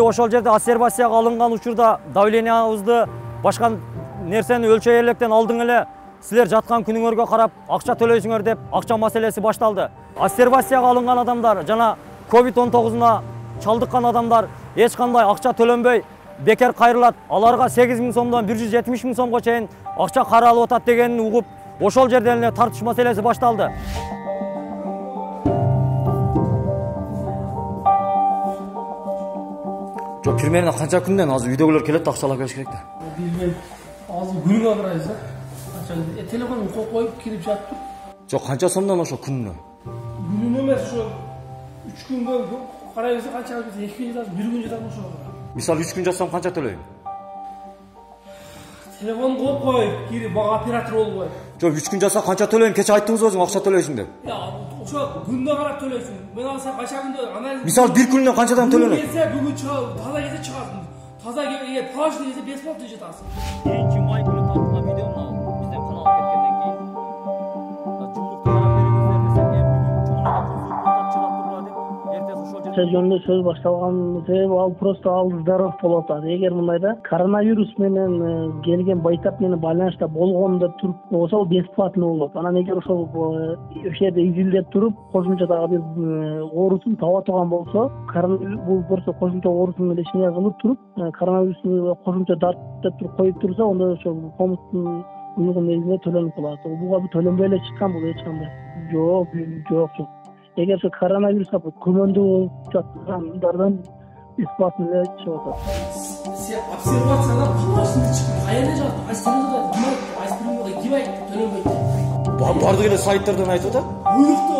ошол жерде обсервацияга алынган учурда давлениябызды башка нерсени өлчөй электен алдың эле силер жаткан күнүңөргө карап акча төлөйсүңөр деп акча маселеси башталды. Обсервацияга алынган адамдар жана COVID-19 чалдыккан адамдар эч кандай акча төлөнбөй бекер кайрылат. Аларга 8 миң сомдон 170 миң сомго чейин акча каралып атат дегенин угуп, ошол жерден эле тартыш маселеси башталды. Жок, примерно канча күндөн азыр үйдөгүлөр келет акчалап келиш керек да. Билбейм. Азыр күнүгө карайбыз да. Канча телефонун коюп кирип жатып. Жок, канча сомдон ошо күнүнө? Күнүнө эмес, ошо 3 күнгө карайбыз, канча жатат, 2 күн жатат, 1 күн жатат ошо. Мисалы 3 күн жатсам канча төлөйм? Телефон коюп кирип оператор болбой. Жок, 3 күн жатса канча төлөйм? Кече айттыңыз өзүң акча төлөйсүң деп. Ошо күндө карап төлөйсүң. Мен алсам канча күндө анализ. Мисалы 1 күнүнө канчадан төлөнөт? Бүгүн чыгат, таза кезде чыгасың. Таза кезде плажный кезде бесплатно жатасың. 1-май күнү тартылган видеону бизден каналга кеткенден кийин жумукту карап бериңиздер десем, эми бүгүн жумуна күнсүрүп чыгап тургула деп, эртеси ошол жерде жөнүндө сөз башталган себеби ал просто ал здоров болуп атат. Эгер мындайда коронавирус менен келген байтак менен байланышта болгондо туруп болсо ал бесплатно болот. Анан эгер ошол жерде изилдеп туруп кошумча дагы бир оорусун таба турган болсо, бул просто кошумча оорусун менен ишине кылып туруп, коронавирусту кошумча дарттап туруп коюп турса, онда ошол комуштун уйгун негизинде төлөнүп калат. Буга төлөнбөй эле чыккан бул эч кандай. Жок. Эгер ошо коронавируска күмөндүү болуп жаткандардан бесплатно эле чыгып атат. Обсервацияда плашный чыгып, кайерде жатат? Айстырымда, айстырымда ким айтты төлөнбөйт? Бардык эле сайттардан айтып атат. Буйрукту